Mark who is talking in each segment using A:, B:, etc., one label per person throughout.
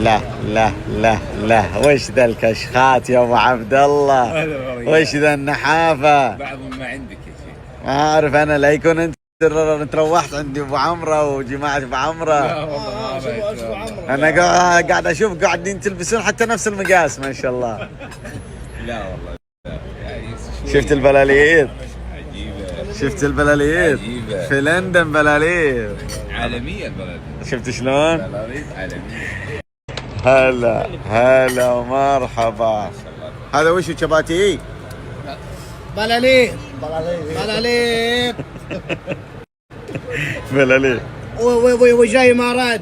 A: لا لا لا لا، وش ذا الكشخات يا ابو عبد الله؟ وش ذا النحافه؟
B: بعضهم ما عندك يا شيخ.
A: ما اعرف انا، لا يكون انت روحت عند ابو عمره وجماعه ابو عمره.
B: لا والله ما
A: انا قاعد اشوف قاعدين تلبسون حتى نفس المقاس ما شاء الله.
B: لا والله لا. يعني
A: شفت البلاليط؟
B: عجيبه.
A: شفت البلاليط؟
B: عجيبه.
A: في لندن بلاليط
B: عالميه البلد.
A: شفت شلون؟
B: بلاليط عالميه.
A: هلا هلا ومرحبا. هذا وش شباتي؟
C: بلاليط بلاليط
A: بلاليط
C: وجاي ما رد.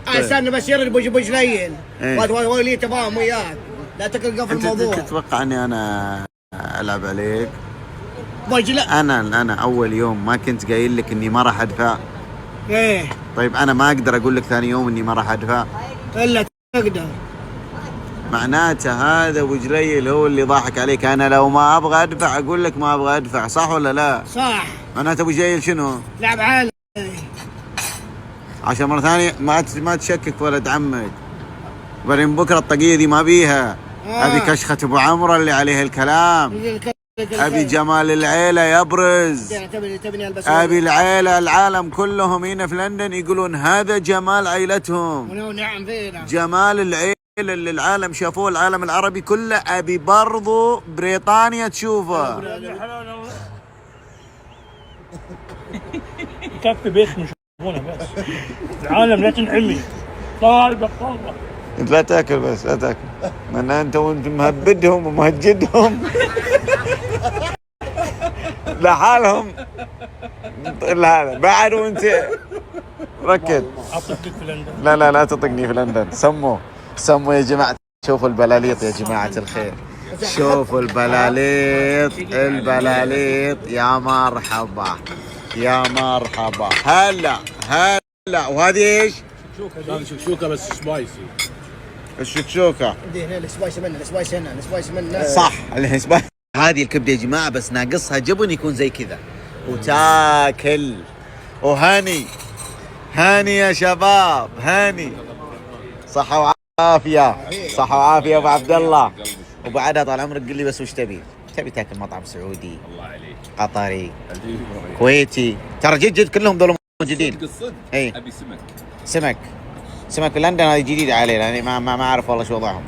C: استنى بس يرد بوجلين ولي تفاهم وياك، لا تقلق في الموضوع.
A: انت تتوقع اني انا العب عليك؟
C: بوجلا
A: انا اول يوم ما كنت قايل لك اني ما راح ادفع؟
C: ايه
A: طيب انا ما اقدر اقول لك ثاني يوم اني ما راح ادفع؟
C: الا تقدر.
A: معناته هذا ابو جليل هو اللي ضاحك عليك. انا لو ما ابغى ادفع اقول لك ما ابغى ادفع، صح ولا لا؟
C: صح.
A: معناته ابو جليل شنو؟
C: لعب عالي
A: عشان مرة ثانية ما تشكك في ولد عمك. وبعدين بكره الطاقية دي ما بيها. ابي كشخة ابو عمرو اللي عليه الكلام. ابي جمال العيلة يبرز.
C: تبني البس.
A: ابي العيلة العالم كلهم هنا في لندن يقولون هذا جمال عيلتهم.
C: نعم فينا.
A: جمال العيلة اللي العالم شافوه، العالم العربي كله. ابي برضو بريطانيا تشوفه.
D: يكفي بيت مش يشوفونه بس. العالم لا تنعمي. طالبك والله.
A: انت لا تاكل، بس لا تاكل، لان انت وانت مهبدهم ومهجدهم لحالهم. هذا بعد وانت ركز.
D: اطقك في لندن.
A: لا تطقني في لندن. سموا يا جماعة. شوفوا البلاليط يا جماعة الخير، شوفوا البلاليط يا مرحبا يا مرحبا. هلا وهذه ايش؟
B: هذا شكشوكه بس سبايسي.
A: الشكشوكة
C: هنا السبايس منه
A: صح. الهسبان هذه الكبدة يا جماعة، بس ناقصها جبن يكون زي كذا وتاكل. وهاني يا شباب، هاني. صحة وعافية ابو عبد الله. وبعدها طال عمرك قل لي بس وش تبي تاكل مطعم سعودي،
B: الله عليك،
A: قطري، كويتي؟ ترى جد كلهم ذول موجودين.
B: الصدق
A: اي
B: ابي
A: سمك في لندن هذه جديدة علينا، يعني ما اعرف والله شو وضعهم.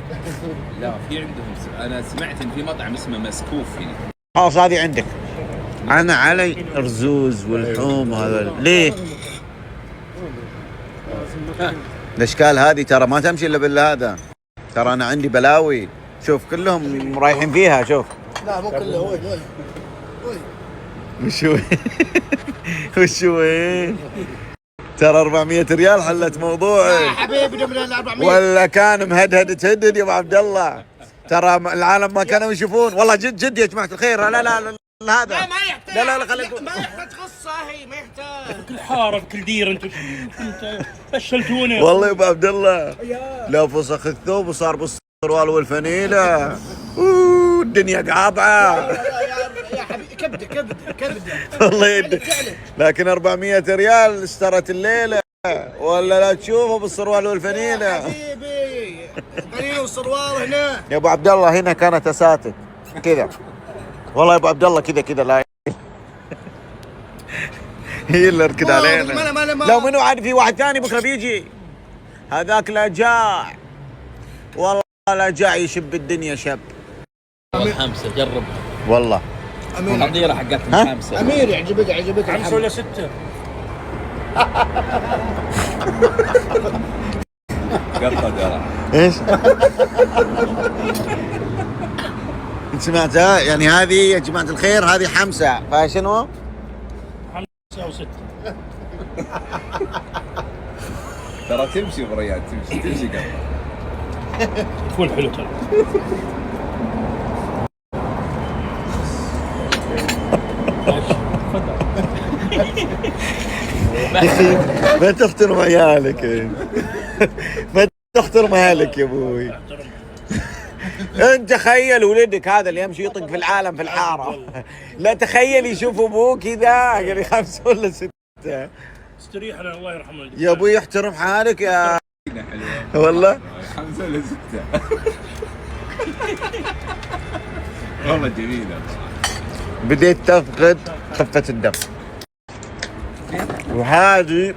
B: لا في عندهم انا سمعت ان في مطعم اسمه مسكوف هنا.
A: خلاص هذه عندك. انا علي رزوز والحوم هذا ليه؟ الاشكال هذه ترى ما تمشي الا بالهذا. ترى انا عندي بلاوي، شوف كلهم رايحين فيها. شوف
C: لا مو كله.
A: وش ترى 400 ريال حلت موضوعي.
C: يا حبيبي من ال 400
A: ولا كان مهدهد تهدد يا ابو عبد الله. ترى العالم ما كانوا يشوفون. والله جد يا جماعة الخير. لا هذا
C: ما يحتاج.
A: لا خليك
C: ما يحتاج قصة، هي ما يحتاج.
D: كل حاره بكل دير انت فشلتونا
A: والله يا ابو عبد الله. لا فسخ الثوب وصار بالسروال والفنيله. الدنيا قابعه.
C: يا حبيبي كبده
A: والله يدك. لكن 400 ريال اشترت الليله، ولا لا تشوفه بالسروال والفنيله.
C: يا حبيبي الفنيله والسروال هنا
A: يا ابو عبد الله هنا كانت اساتك كذا. والله يا ابو عبد الله كذا لا هي اللي ركض علينا. لو منو عاد في واحد ثاني بكره بيجي. هذاك لا جاع والله، لا جاع يشب الدنيا شب.
B: خمسه جربها
A: والله
B: الحظيره حقتهم خمسه.
C: امير يعجبك
D: 5 ولا 6؟
B: قطه درع.
A: ايش؟ انت سمعتها؟ يعني هذه يا جماعة الخير هذه 5 فشنو؟
D: 5 أو 6.
B: ترى تمشي بريان، تمشي قطه.
D: فول حلو ترى.
A: ما تحترم عيالك. ما تحترم عيالك يا ابوي. انت تخيل ولدك هذا اللي يمشي يطق في العالم في الحاره، لا تخيل يشوف ابوه كذا يعني 5 ولا 6.
D: استريح الله يرحمه.
A: يا ابوي احترم حالك يا والله.
B: 5 ولا 6؟ والله جميلة.
A: بديت تفقد خفة الدم، وهذه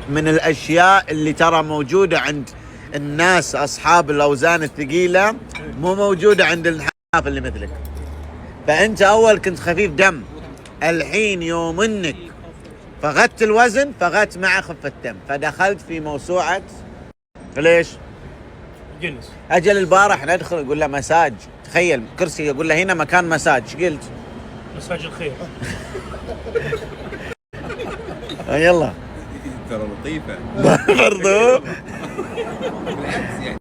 A: من الاشياء اللي ترى موجودة عند الناس اصحاب الاوزان الثقيلة، مو موجودة عند الحاف اللي مثلك. فانت اول كنت خفيف دم، الحين يوم انك فقدت الوزن فقدت مع خفة الدم، فدخلت في موسوعة ليش؟
D: جنس.
A: اجل البارح ندخل يقول له مساج، تخيل كرسي يقول له هنا مكان مساج، قلت
D: مساج الخير.
A: يلا
B: ترى لطيفة.
A: برضو
B: بالعكس يعني